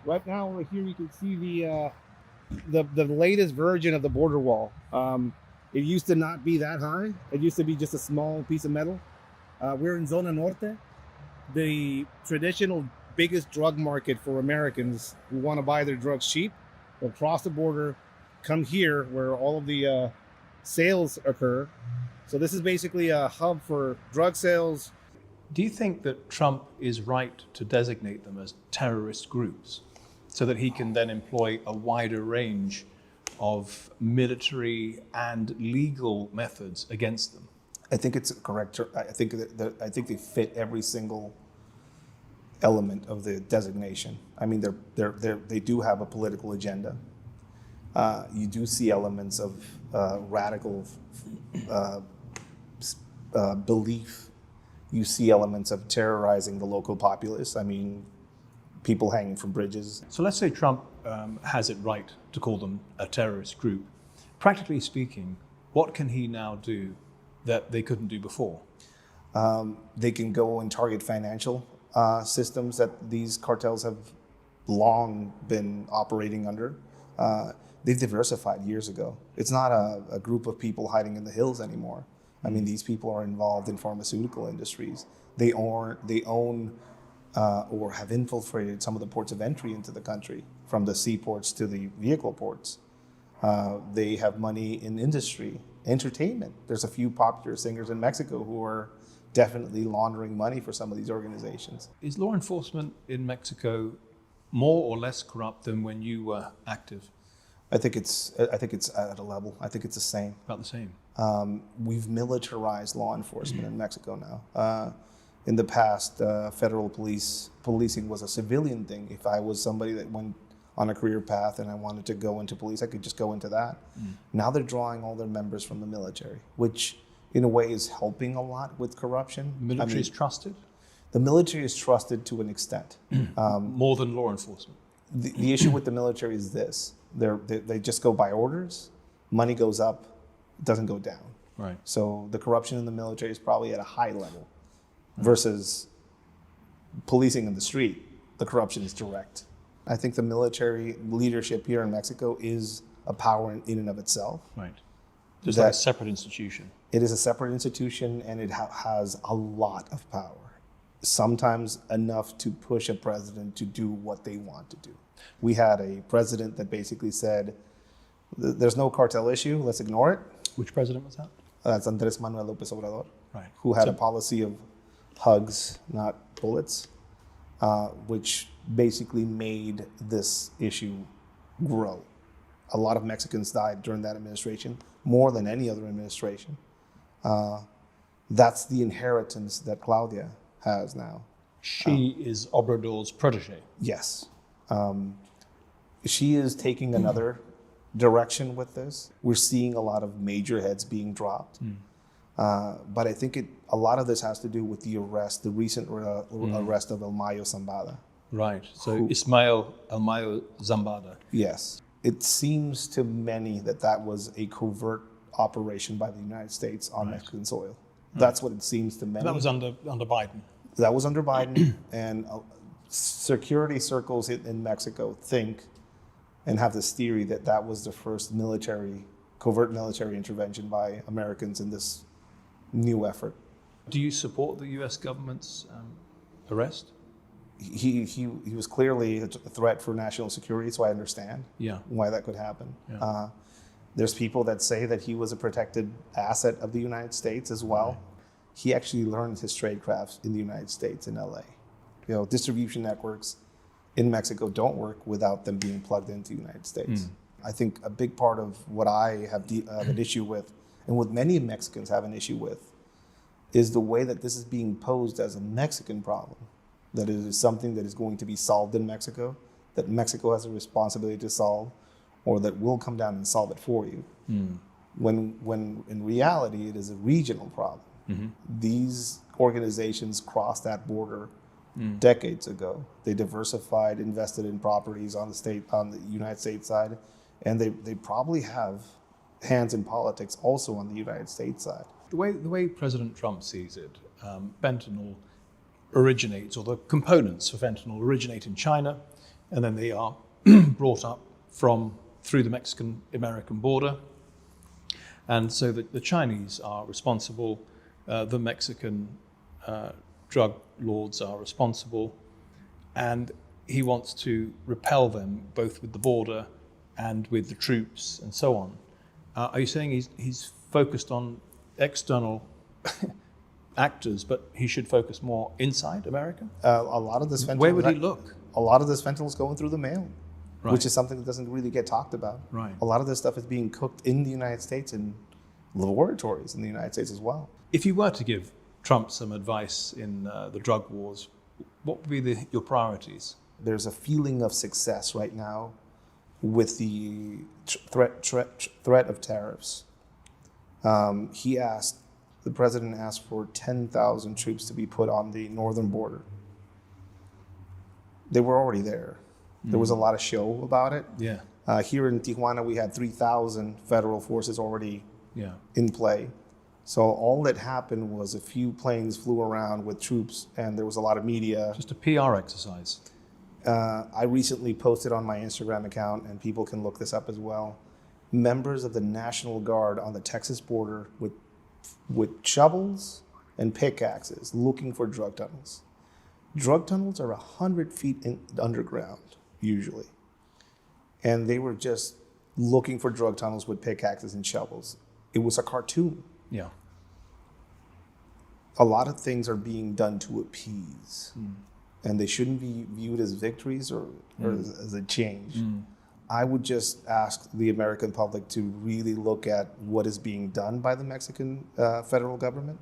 Right now, over here, you can see the latest version of the border wall. It used to not be that high. It used to be just a small piece of metal. We're in Zona Norte, the traditional biggest drug market for Americans who want to buy their drugs cheap. They'll cross the border, come here where all of the sales occur. So this is basically a hub for drug sales. Do you think that Trump is right to designate them as terrorist groups so that he can then employ a wider range of military and legal methods against them? I think it's correct. I think they fit every single element of the designation. I mean, they do have a political agenda. You do see elements of radical belief. You see elements of terrorizing the local populace. I mean, people hanging from bridges. So let's say Trump has it right to call them a terrorist group. Practically speaking, what can he now do that they couldn't do before? They can go and target financial systems that these cartels have long been operating under. They've diversified years ago. It's not a group of people hiding in the hills anymore. I mean, these people are involved in pharmaceutical industries. They own or have infiltrated some of the ports of entry into the country, from the seaports to the vehicle ports. They have money in industry, entertainment. There's a few popular singers in Mexico who are definitely laundering money for some of these organizations. Is law enforcement in Mexico more or less corrupt than when you were active? I think it's at a level. I think it's the same. About the same. We've militarized law enforcement in Mexico now. In the past, federal policing was a civilian thing. If I was somebody that went on a career path and I wanted to go into police, I could just go into that. Now they're drawing all their members from the military, which in a way is helping a lot with corruption. Military is trusted? The military is trusted to an extent. More than law enforcement? The issue with the military is this. They just go by orders. Money goes up, it doesn't go down. Right. So the corruption in the military is probably at a high level versus policing in the street. The corruption is direct. I think the military leadership here in Mexico is a power in and of itself. Right. Just like a separate institution. It is a separate institution, and it has a lot of power. Sometimes enough to push a president to do what they want to do. We had a president that basically said, there's no cartel issue, let's ignore it. Which president was that? That's Andrés Manuel López Obrador, right. Who had a policy of hugs, not bullets, which basically made this issue grow. A lot of Mexicans died during that administration, more than any other administration. That's the inheritance that Claudia has now. She is Obrador's protege. Yes. She is taking another direction with this. We're seeing a lot of major heads being dropped. But I think a lot of this has to do with the recent arrest of El Mayo Zambada. Right, so Ismael El Mayo Zambada. Yes. It seems to many that was a covert operation by the United States on Mexican soil. That's what it seems to many. That was under Biden. That was under Biden, and security circles in Mexico think and have this theory that was the first covert military intervention by Americans in this new effort. Do you support the U.S. government's arrest? He was clearly a threat for national security, so I understand why that could happen. Yeah. There's people that say that he was a protected asset of the United States as well. He actually learned his trade crafts in the United States, in LA. Distribution networks in Mexico don't work without them being plugged into the United States. I think a big part of what I have an issue with, and what many Mexicans have an issue with, is the way that this is being posed as a Mexican problem. That it is something that is going to be solved in Mexico, that Mexico has a responsibility to solve, or that we'll come down and solve it for you. When in reality, it is a regional problem. These organizations crossed that border decades ago. They diversified, invested in properties on the United States side, and they probably have hands in politics also on the United States side. The way President Trump sees it, fentanyl originates, or the components for fentanyl originate in China. and then they are brought up through the Mexican-American border. And so the Chinese are responsible, the Mexican drug lords are responsible, and he wants to repel them both with the border and with the troops and so on. Are you saying he's focused on external actors, but he should focus more inside America? A lot of this fentanyl. Where would he look? A lot of this fentanyl is going through the mail, Right. which is something that doesn't really get talked about. Right. A lot of this stuff is being cooked in the United States in laboratories in the United States as well. If you were to give Trump some advice in the drug wars, what would be your priorities? There's a feeling of success right now with the threat of tariffs. The president asked for 10,000 troops to be put on the northern border. They were already there. There was a lot of show about it. Yeah. Here in Tijuana, we had 3,000 federal forces already Yeah. in play. So all that happened was a few planes flew around with troops, and there was a lot of media. Just a PR exercise. I recently posted on my Instagram account, and people can look this up as well, members of the National Guard on the Texas border with shovels and pickaxes looking for drug tunnels. Drug tunnels are 100 feet underground, usually. And they were just looking for drug tunnels with pickaxes and shovels. It was a cartoon. Yeah. A lot of things are being done to appease, and they shouldn't be viewed as victories or as a change. I would just ask the American public to really look at what is being done by the Mexican federal government